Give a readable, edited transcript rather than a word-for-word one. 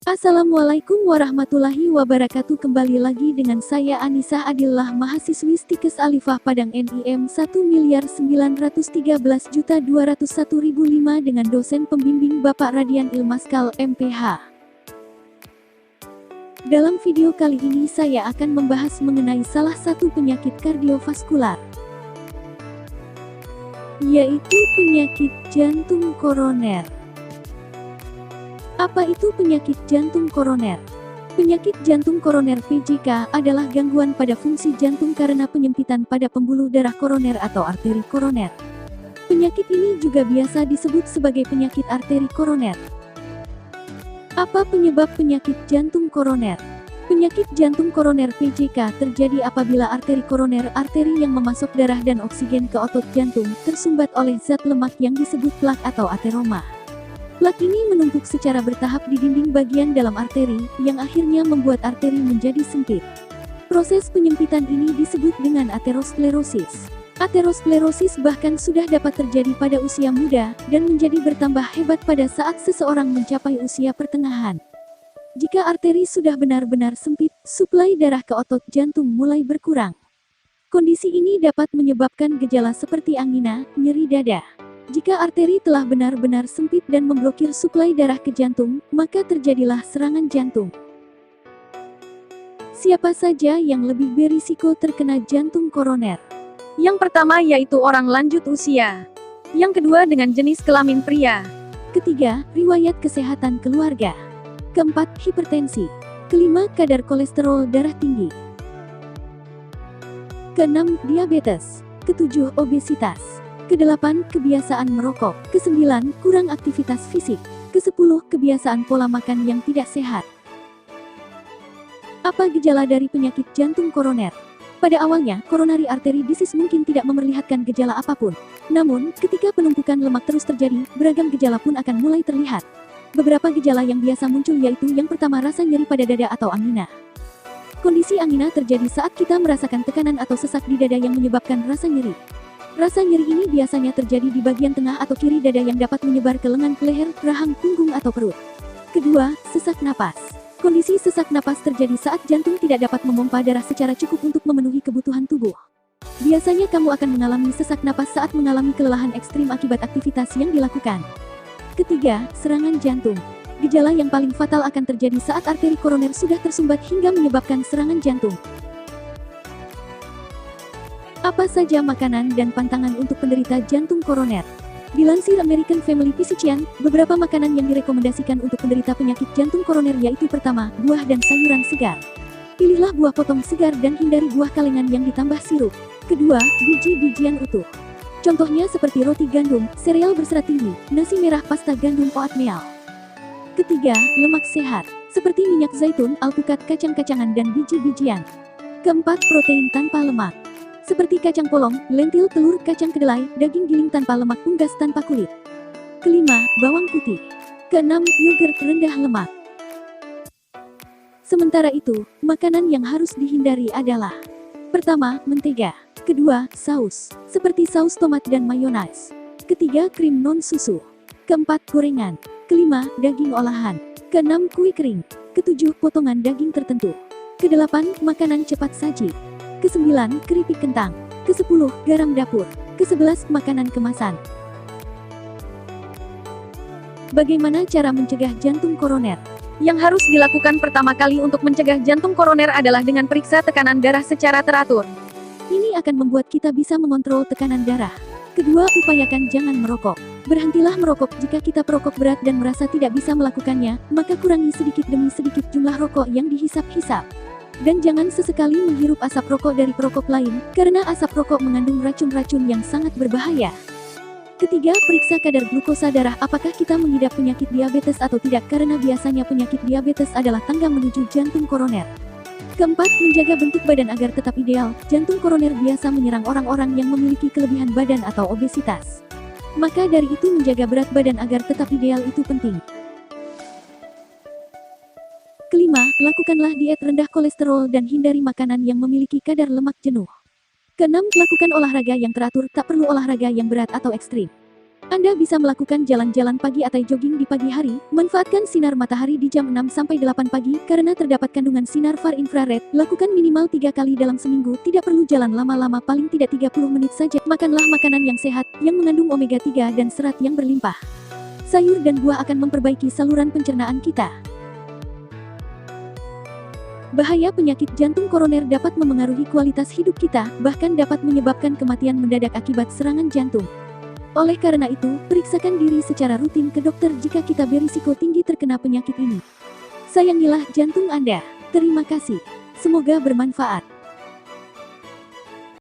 Assalamualaikum warahmatullahi wabarakatuh. Kembali lagi dengan saya Anissa Adillah, mahasiswi Stikes Alifah Padang NIM 1.913.201.005 dengan dosen pembimbing Bapak Radian Ilmaskal MPH. Dalam video kali ini saya akan membahas mengenai salah satu penyakit kardiovaskular, yaitu penyakit jantung koroner. Apa itu penyakit jantung koroner? Penyakit jantung koroner (PJK) adalah gangguan pada fungsi jantung karena penyempitan pada pembuluh darah koroner atau arteri koroner. Penyakit ini juga biasa disebut sebagai penyakit arteri koroner. Apa penyebab penyakit jantung koroner? Penyakit jantung koroner (PJK) terjadi apabila arteri koroner, arteri yang memasok darah dan oksigen ke otot jantung, tersumbat oleh zat lemak yang disebut plak atau ateroma. Plak ini menumpuk secara bertahap di dinding bagian dalam arteri, yang akhirnya membuat arteri menjadi sempit. Proses penyempitan ini disebut dengan aterosklerosis. Aterosklerosis bahkan sudah dapat terjadi pada usia muda, dan menjadi bertambah hebat pada saat seseorang mencapai usia pertengahan. Jika arteri sudah benar-benar sempit, suplai darah ke otot jantung mulai berkurang. Kondisi ini dapat menyebabkan gejala seperti angina, nyeri dada. Jika arteri telah benar-benar sempit dan memblokir suplai darah ke jantung, maka terjadilah serangan jantung. Siapa saja yang lebih berisiko terkena jantung koroner? Yang pertama yaitu orang lanjut usia. Yang kedua dengan jenis kelamin pria. Ketiga, riwayat kesehatan keluarga. Keempat, hipertensi. Kelima, kadar kolesterol darah tinggi. Keenam, diabetes. Ketujuh, obesitas. Kedelapan, kebiasaan merokok. Kesembilan, kurang aktivitas fisik. Kesepuluh, kebiasaan pola makan yang tidak sehat. Apa gejala dari penyakit jantung koroner? Pada awalnya, coronary artery disease mungkin tidak memperlihatkan gejala apapun. Namun, ketika penumpukan lemak terus terjadi, beragam gejala pun akan mulai terlihat. Beberapa gejala yang biasa muncul yaitu yang pertama, rasa nyeri pada dada atau angina. Kondisi angina terjadi saat kita merasakan tekanan atau sesak di dada yang menyebabkan rasa nyeri. Rasa nyeri ini biasanya terjadi di bagian tengah atau kiri dada yang dapat menyebar ke lengan, leher, rahang, punggung atau perut. Kedua, sesak napas. Kondisi sesak napas terjadi saat jantung tidak dapat memompa darah secara cukup untuk memenuhi kebutuhan tubuh. Biasanya kamu akan mengalami sesak napas saat mengalami kelelahan ekstrim akibat aktivitas yang dilakukan. Ketiga, serangan jantung. Gejala yang paling fatal akan terjadi saat arteri koroner sudah tersumbat hingga menyebabkan serangan jantung. Apa saja makanan dan pantangan untuk penderita jantung koroner? Dilansir American Family Physician, beberapa makanan yang direkomendasikan untuk penderita penyakit jantung koroner yaitu pertama, buah dan sayuran segar. Pilihlah buah potong segar dan hindari buah kalengan yang ditambah sirup. Kedua, biji-bijian utuh. Contohnya seperti roti gandum, sereal berserat tinggi, nasi merah, pasta gandum, oatmeal. Ketiga, lemak sehat, seperti minyak zaitun, alpukat, kacang-kacangan dan biji-bijian. Keempat, protein tanpa lemak, seperti kacang polong, lentil, telur, kacang kedelai, daging giling tanpa lemak, unggas tanpa kulit. Kelima, bawang putih. Keenam, yogurt rendah lemak. Sementara itu, makanan yang harus dihindari adalah: pertama, mentega. Kedua, saus, seperti saus tomat dan mayones. Ketiga, krim non-susu. Keempat, gorengan. Kelima, daging olahan. Keenam, kue kering. Ketujuh, potongan daging tertentu. Kedelapan, makanan cepat saji. Kesembilan, keripik kentang. Kesepuluh, garam dapur. Kesebelas, makanan kemasan. Bagaimana cara mencegah jantung koroner? Yang harus dilakukan pertama kali untuk mencegah jantung koroner adalah dengan periksa tekanan darah secara teratur. Ini akan membuat kita bisa mengontrol tekanan darah. Kedua, upayakan jangan merokok. Berhentilah merokok jika kita perokok berat dan merasa tidak bisa melakukannya, maka kurangi sedikit demi sedikit jumlah rokok yang dihisap-hisap. Dan jangan sesekali menghirup asap rokok dari perokok lain, karena asap rokok mengandung racun-racun yang sangat berbahaya. Ketiga, periksa kadar glukosa darah apakah kita mengidap penyakit diabetes atau tidak, karena biasanya penyakit diabetes adalah tangga menuju jantung koroner. Keempat, menjaga bentuk badan agar tetap ideal. Jantung koroner biasa menyerang orang-orang yang memiliki kelebihan badan atau obesitas. Maka dari itu menjaga berat badan agar tetap ideal itu penting. Kelima, lakukanlah diet rendah kolesterol dan hindari makanan yang memiliki kadar lemak jenuh. Keenam, lakukan olahraga yang teratur, tak perlu olahraga yang berat atau ekstrim. Anda bisa melakukan jalan-jalan pagi atau jogging di pagi hari, manfaatkan sinar matahari di jam 6-8 pagi karena terdapat kandungan sinar far infrared, lakukan minimal 3 kali dalam seminggu, tidak perlu jalan lama-lama paling tidak 30 menit saja, makanlah makanan yang sehat, yang mengandung omega 3 dan serat yang berlimpah. Sayur dan buah akan memperbaiki saluran pencernaan kita. Bahaya penyakit jantung koroner dapat memengaruhi kualitas hidup kita, bahkan dapat menyebabkan kematian mendadak akibat serangan jantung. Oleh karena itu, periksakan diri secara rutin ke dokter jika kita berisiko tinggi terkena penyakit ini. Sayangilah jantung Anda. Terima kasih. Semoga bermanfaat.